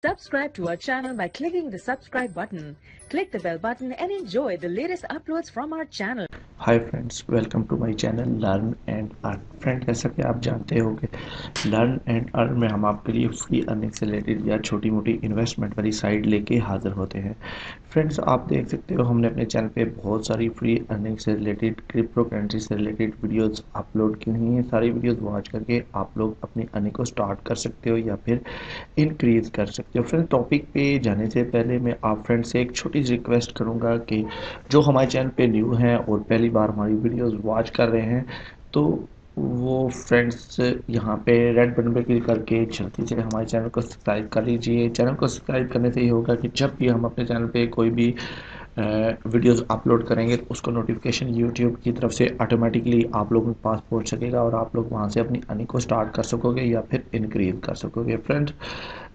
Subscribe to our channel by clicking the subscribe button. Click the bell button and enjoy the latest uploads from our channel. Hi friends, welcome to my channel learn and earn. Friend, जैसा कि आप जानते होंगे, learn and earn में हम आपके लिए free earning से रिलेटेड या छोटी मोटी इन्वेस्टमेंट वाली साइट लेके हाजिर होते हैं। फ्रेंड्स, आप देख सकते हो हमने अपने चैनल पे बहुत सारी फ्री अर्निंग से रिलेटेड, क्रिप्टो करेंसी से रिलेटेड वीडियोस अपलोड की हुई हैं। सारी वीडियोस वॉच करके आप लोग अपनी अर्निंग को स्टार्ट कर सकते हो या फिर इंक्रीज़ कर सकते हो। फ्रेंड, टॉपिक पे जाने से पहले मैं आप फ्रेंड से एक छोटी सी रिक्वेस्ट करूँगा कि जो हमारे चैनल पे न्यू हैं और पहली बार हमारी वीडियोस वॉच कर रहे हैं, तो वो फ्रेंड्स यहाँ पे रेड बटन पे क्लिक करके जल्दी से हमारे चैनल को सब्सक्राइब कर लीजिए। चैनल को सब्सक्राइब करने से ये होगा कि जब भी हम अपने चैनल पे कोई भी वीडियोस अपलोड करेंगे तो उसको नोटिफिकेशन यूट्यूब की तरफ से ऑटोमेटिकली आप लोगों के पास पहुंच सकेगा और आप लोग वहां से अपनी अर्निंग को स्टार्ट कर सकोगे या फिर इंक्रीज कर सकोगे। फ्रेंड्स,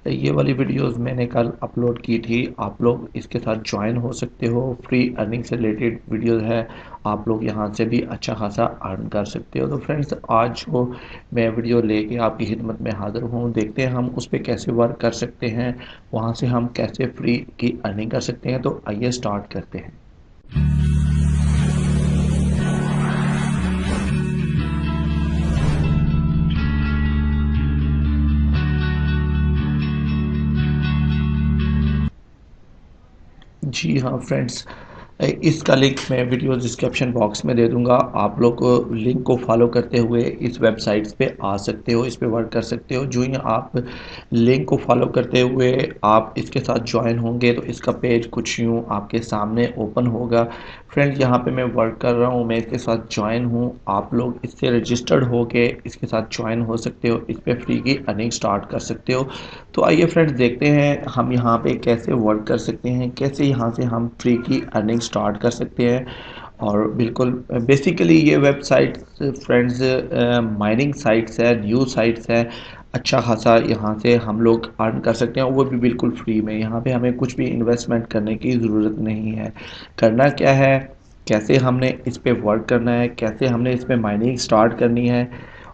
ये वाली वीडियोस मैंने कल अपलोड की थी, आप लोग इसके साथ ज्वाइन हो सकते हो। फ्री अर्निंग से रिलेटेड वीडियोस है, आप लोग यहाँ से भी अच्छा खासा अर्न कर सकते हो। तो फ्रेंड्स, आज जो मैं वीडियो लेके आपकी खिदमत में हाजिर हूँ, देखते हैं हम उस पर कैसे वर्क कर सकते हैं, वहाँ से हम कैसे फ्री की अर्निंग कर सकते हैं। तो आइए स्टार्ट करते हैं। जी हाँ फ्रेंड्स, इसका लिंक मैं वीडियो डिस्क्रिप्शन बॉक्स में दे दूंगा। आप लोग लिंक को फॉलो करते हुए इस वेबसाइट्स पे आ सकते हो, इस पे वर्क कर सकते हो। जो ही आप लिंक को फॉलो करते हुए आप इसके साथ ज्वाइन होंगे तो इसका पेज कुछ यूँ आपके सामने ओपन होगा। फ्रेंड्स, यहाँ पे मैं वर्क कर रहा हूँ, मैं इसके साथ ज्वाइन हूँ। आप लोग इससे रजिस्टर्ड होके इसके साथ ज्वाइन हो सकते हो, इस पर फ्री की अर्निंग स्टार्ट कर सकते हो। तो आइए फ्रेंड्स, देखते हैं हम यहाँ पे कैसे वर्क कर सकते हैं, कैसे यहाँ से हम फ्री की अर्निंग स्टार्ट कर सकते हैं। और बिल्कुल बेसिकली ये वेबसाइट फ्रेंड्स माइनिंग साइट्स है, न्यू साइट्स है। अच्छा खासा यहाँ से हम लोग अर्न कर सकते हैं, वो भी बिल्कुल फ्री में। यहाँ पे हमें कुछ भी इन्वेस्टमेंट करने की ज़रूरत नहीं है। करना क्या है, कैसे हमने इस पे वर्क करना है, कैसे हमने इस पे माइनिंग स्टार्ट करनी है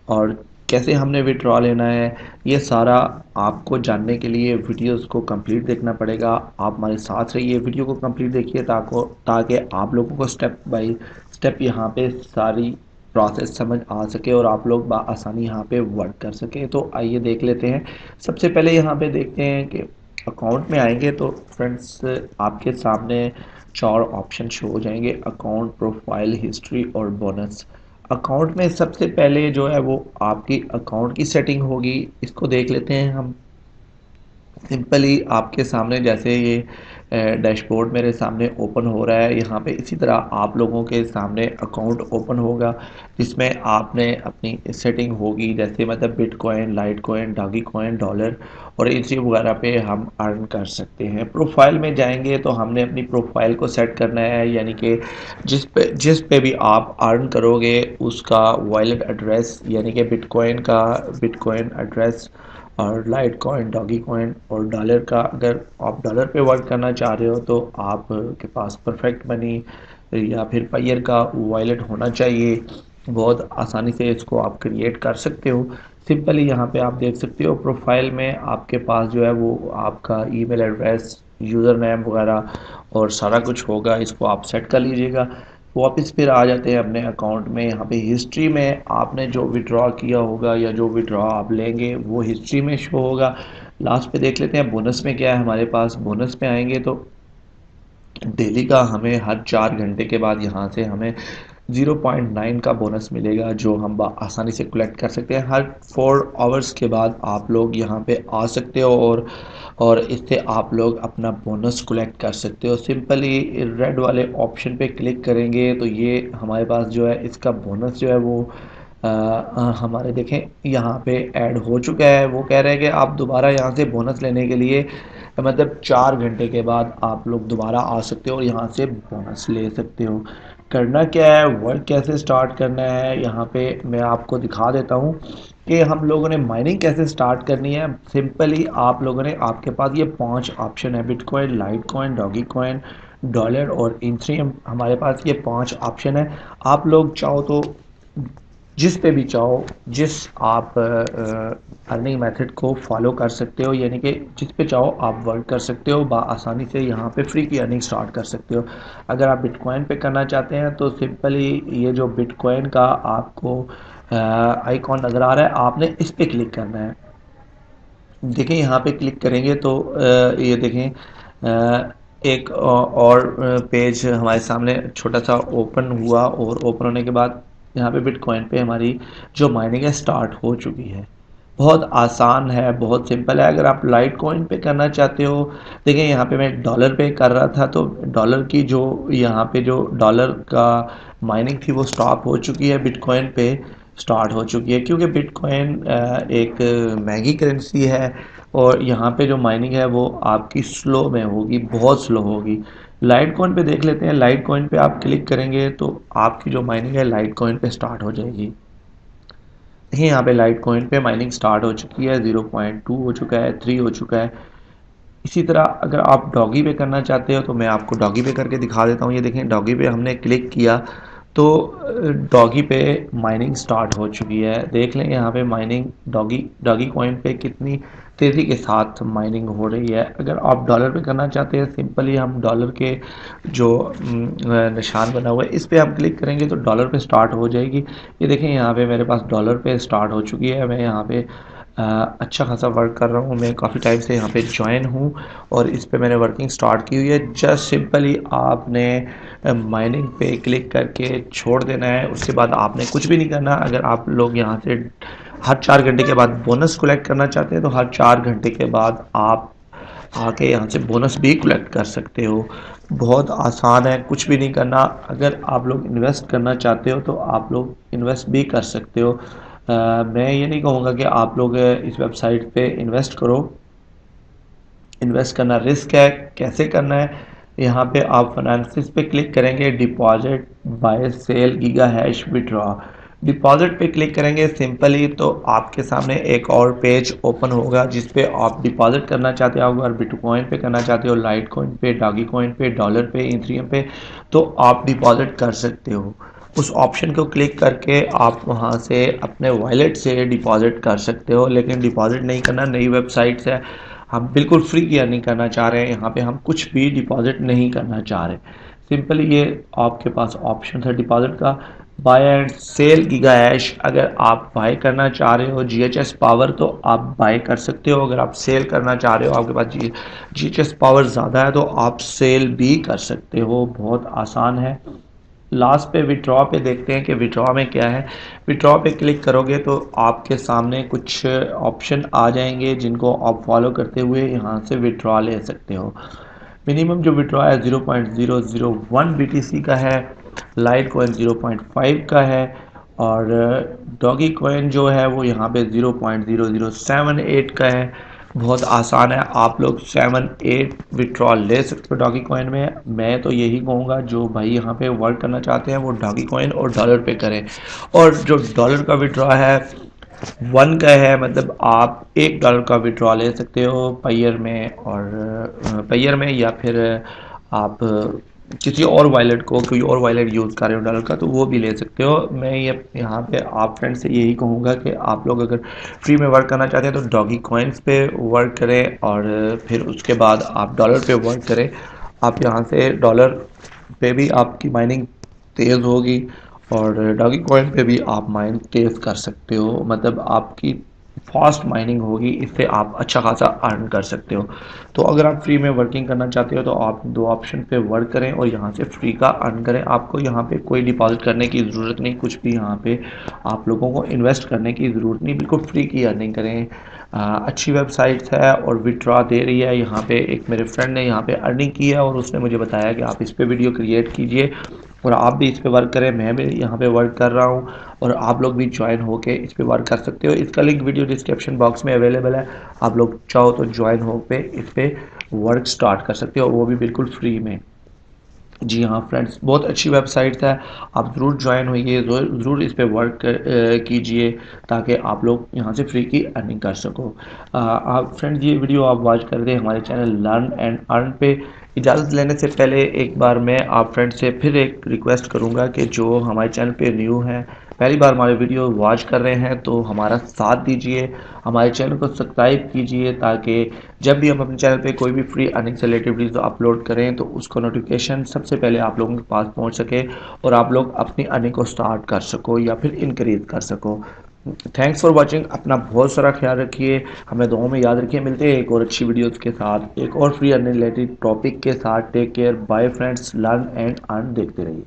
और कैसे हमने विड्रॉ लेना है, ये सारा आपको जानने के लिए वीडियोस को कंप्लीट देखना पड़ेगा। आप हमारे साथ रहिए, वीडियो को कंप्लीट देखिए ताकि आप लोगों को स्टेप बाय स्टेप यहाँ पे सारी प्रोसेस समझ आ सके और आप लोग आसानी यहाँ पे वर्क कर सके। तो आइए देख लेते हैं। सबसे पहले यहाँ पे देखते हैं कि अकाउंट में आएंगे तो फ्रेंड्स आपके सामने चार ऑप्शन शो हो जाएंगे: अकाउंट, प्रोफाइल, हिस्ट्री और बोनस। अकाउंट में सबसे पहले जो है वो आपकी अकाउंट की सेटिंग होगी, इसको देख लेते हैं हम। सिंपली आपके सामने जैसे ये डैशबोर्ड मेरे सामने ओपन हो रहा है, यहाँ पे इसी तरह आप लोगों के सामने अकाउंट ओपन होगा जिसमें आपने अपनी सेटिंग होगी, जैसे मतलब bitcoin, light coin, doggy coin, dollar और इसी वगैरह पे हम अर्न कर सकते हैं। प्रोफाइल में जाएंगे तो हमने अपनी प्रोफाइल को सेट करना है, यानी कि जिस पे भी आप अर्न करोगे उसका वॉलेट एड्रेस, यानी कि बिटकॉइन का बिटकॉइन एड्रेस और लाइट कॉइन, डॉगी कॉइन और डॉलर का। अगर आप डॉलर पे वर्क करना चाह रहे हो तो आपके पास परफेक्ट मनी या फिर पायर का वॉलेट होना चाहिए। बहुत आसानी से इसको आप क्रिएट कर सकते हो। सिंपली यहाँ पे आप देख सकते हो प्रोफाइल में आपके पास जो है वो आपका ईमेल एड्रेस, यूज़र नेम वगैरह और सारा कुछ होगा, इसको आप सेट कर लीजिएगा। वापस फिर आ जाते हैं अपने अकाउंट में। यहाँ पे हिस्ट्री में आपने जो विड्रॉ किया होगा या जो विड्रॉ आप लेंगे वो हिस्ट्री में शो होगा। लास्ट पे देख लेते हैं बोनस में क्या है हमारे पास। बोनस पे आएंगे तो डेली का हमें हर 4 घंटे के बाद यहाँ से हमें 0.9 का बोनस मिलेगा, जो हम आसानी से कलेक्ट कर सकते हैं। हर 4 आवर्स के बाद आप लोग यहाँ पे आ सकते हो और इससे आप लोग अपना बोनस कलेक्ट कर सकते हो। सिंपली रेड वाले ऑप्शन पे क्लिक करेंगे तो ये हमारे पास जो है इसका बोनस जो है वो हमारे देखें यहाँ पे ऐड हो चुका है। वो कह रहे हैं कि आप दोबारा यहाँ से बोनस लेने के लिए मतलब 4 घंटे के बाद आप लोग दोबारा आ सकते हो और यहाँ से बोनस ले सकते हो। करना क्या है, वर्क कैसे स्टार्ट करना है, यहाँ पे मैं आपको दिखा देता हूँ कि हम लोगों ने माइनिंग कैसे स्टार्ट करनी है। सिंपली आप लोगों ने, आपके पास ये 5 ऑप्शन है: bitcoin, light coin, doggy coin, dollar और इथेरियम। हमारे पास ये 5 ऑप्शन है। आप लोग चाहो तो जिस पे भी चाहो, जिस आप अर्निंग मेथड को फॉलो कर सकते हो, यानी कि जिस पे चाहो आप वर्क कर सकते हो, आसानी से यहाँ पे फ्री की अर्निंग स्टार्ट कर सकते हो। अगर आप बिटकॉइन पे करना चाहते हैं तो सिंपली ये जो बिटकॉइन का आपको आइकॉन नज़र आ रहा है, आपने इस पे क्लिक करना है। देखें यहाँ पे क्लिक करेंगे तो ये देखें एक और पेज हमारे सामने छोटा सा ओपन हुआ, और ओपन होने के बाद यहाँ पे बिटकॉइन पे हमारी जो माइनिंग है स्टार्ट हो चुकी है। बहुत आसान है, बहुत सिंपल है। अगर आप लाइट कॉइन पे करना चाहते हो, देखें यहाँ पे मैं डॉलर पे कर रहा था तो डॉलर की जो यहाँ पे जो डॉलर का माइनिंग थी वो स्टॉप हो चुकी है, बिटकॉइन पे स्टार्ट हो चुकी है, क्योंकि बिटकॉइन एक महंगी करेंसी है और यहाँ पे जो माइनिंग है वो आपकी स्लो में होगी, बहुत स्लो होगी। लाइट कॉइन पे देख लेते हैं। लाइट कॉइन पे आप क्लिक करेंगे तो आपकी जो माइनिंग है लाइट कॉइन पे स्टार्ट हो जाएगी। देखिए यहाँ पे लाइट कॉइन पे माइनिंग स्टार्ट हो चुकी है, 0.2 हो चुका है, 3 हो चुका है। इसी तरह अगर आप डॉगी पे करना चाहते हो तो मैं आपको डॉगी पे करके दिखा देता हूँ। ये देखें, डॉगी पे हमने क्लिक किया तो डॉगी पे माइनिंग स्टार्ट हो चुकी है। देख लें यहाँ पे माइनिंग डॉगी डॉगी कॉइन पे कितनी तेज़ी के साथ माइनिंग हो रही है। अगर आप डॉलर पे करना चाहते हैं, सिंपली हम डॉलर के जो निशान बना हुआ है इस पर हम क्लिक करेंगे तो डॉलर पे स्टार्ट हो जाएगी। ये देखें यहाँ पे मेरे पास डॉलर पे स्टार्ट हो चुकी है। मैं यहाँ पे अच्छा खासा वर्क कर रहा हूँ। मैं काफ़ी टाइम से यहाँ पे ज्वाइन हूँ और इस पे मैंने वर्किंग स्टार्ट की हुई है। जस्ट सिंपली आपने माइनिंग पे क्लिक करके छोड़ देना है, उसके बाद आपने कुछ भी नहीं करना। अगर आप लोग यहाँ से हर 4 घंटे के बाद बोनस कलेक्ट करना चाहते हैं तो हर 4 घंटे के बाद आप आके यहाँ से बोनस भी कलेक्ट कर सकते हो। बहुत आसान है, कुछ भी नहीं करना। अगर आप लोग इन्वेस्ट करना चाहते हो तो आप लोग इन्वेस्ट भी कर सकते हो। मैं ये नहीं कहूँगा कि आप लोग इस वेबसाइट पे इन्वेस्ट करो। इन्वेस्ट करना रिस्क है। कैसे करना है, यहाँ पे आप फाइनेंसिस पे क्लिक करेंगे, deposit buy sell giga hash withdraw, deposit पे क्लिक करेंगे सिंपली तो आपके सामने एक और पेज ओपन होगा जिस पे आप डिपॉजिट करना चाहते हो। अगर बिटकॉइन पे करना चाहते हो, लाइट कॉइन पे, डॉगी कॉइन पे, डॉलर पे, इथेरियम पे, तो आप डिपॉजिट कर सकते हो। उस ऑप्शन को क्लिक करके आप वहाँ से अपने वॉलेट से डिपॉजिट कर सकते हो, लेकिन डिपॉजिट नहीं करना। नई वेबसाइट्स है, हम बिल्कुल फ्री की अर्निंग करना चाह रहे हैं, यहाँ पे हम कुछ भी डिपॉजिट नहीं करना चाह रहे। सिंपली ये आपके पास ऑप्शन था डिपॉजिट का, buy and sell giga hash. अगर आप बाय करना चाह रहे हो GHS पावर तो आप बाय कर सकते हो। अगर आप सेल करना चाह रहे हो, आपके पास GHS पावर ज़्यादा है तो आप सेल भी कर सकते हो। बहुत आसान है। लास्ट पे विड्रॉ पे देखते हैं कि विड्रॉ में क्या है। विड्रॉ पे क्लिक करोगे तो आपके सामने कुछ ऑप्शन आ जाएंगे जिनको आप फॉलो करते हुए यहाँ से विड्रॉ ले सकते हो। मिनिमम जो विड्रॉ है 0.001 BTC का है, लाइट कॉइन 0.5 का है, और डॉगी कॉइन जो है वो यहाँ पे 0.0078 का है। बहुत आसान है, आप लोग 7-8 विड्रॉ ले सकते हो डॉगी कॉइन में। मैं तो यही कहूँगा जो भाई यहाँ पे वर्क करना चाहते हैं वो डॉगी कॉइन और डॉलर पे करें। और जो डॉलर का विड्रॉ है 1 का है, मतलब आप $1 का विड्रॉ ले सकते हो पायर में, और पायर में, या फिर आप किसी और वॉलेट को, कोई और वॉलेट यूज़ कर रहे हो डॉलर का तो वो भी ले सकते हो। मैं ये यहाँ पे आप फ्रेंड से यही कहूँगा कि आप लोग अगर फ्री में वर्क करना चाहते हैं तो डॉगी कॉइन्स पे वर्क करें और फिर उसके बाद आप डॉलर पे वर्क करें। आप यहाँ से डॉलर पे भी आपकी माइनिंग तेज़ होगी और डॉगी कॉइन पे भी आप माइन तेज़ कर सकते हो, मतलब आपकी फास्ट माइनिंग होगी। इससे आप अच्छा खासा अर्न कर सकते हो। तो अगर आप फ्री में वर्किंग करना चाहते हो तो आप 2 ऑप्शन पे वर्क करें और यहाँ से फ्री का अर्न करें। आपको यहाँ पे कोई डिपॉजिट करने की ज़रूरत नहीं, कुछ भी यहाँ पे आप लोगों को इन्वेस्ट करने की ज़रूरत नहीं, बिल्कुल फ्री की अर्निंग करें। अच्छी वेबसाइट्स है और विड्रॉ दे रही है। यहाँ पे एक मेरे फ्रेंड ने यहाँ पे अर्निंग की है और उसने मुझे बताया कि आप इस पर वीडियो क्रिएट कीजिए और आप भी इस पे वर्क करें। मैं भी यहाँ पे वर्क कर रहा हूँ और आप लोग भी ज्वाइन होके इस पे वर्क कर सकते हो। इसका लिंक वीडियो डिस्क्रिप्शन बॉक्स में अवेलेबल है। आप लोग चाहो तो ज्वाइन हो पे इस पे वर्क स्टार्ट कर सकते हो, वो भी बिल्कुल फ्री में। जी हाँ फ्रेंड्स, बहुत अच्छी वेबसाइट है, आप ज़रूर ज्वाइन होइए, ज़रूर इस पे वर्क कीजिए ताकि आप लोग यहाँ से फ्री की अर्निंग कर सको। आप फ्रेंड्स ये वीडियो आप वॉच कर दें हमारे चैनल लर्न एंड अर्न पे। इजाज़त लेने से पहले एक बार मैं आप फ्रेंड से फिर एक रिक्वेस्ट करूँगा कि जो हमारे चैनल पे न्यू हैं पहली बार हमारे वीडियो वॉच कर रहे हैं तो हमारा साथ दीजिए, हमारे चैनल को सब्सक्राइब कीजिए ताकि जब भी हम अपने चैनल पे कोई भी फ्री अर्निंग से रिलेटेड वीडियो अपलोड करें तो उसको नोटिफिकेशन सबसे पहले आप लोगों के पास पहुंच सके और आप लोग अपनी अर्निंग को स्टार्ट कर सको या फिर इंक्रीज कर सको। Thanks for watching. अपना बहुत सारा ख्याल रखिए, हमें दुआओं में याद रखिए। मिलते हैं एक और अच्छी वीडियोस के साथ, एक और फ्री अर्निंग रिलेटेड टॉपिक के साथ। Take care, bye friends, learn and earn देखते रहिए।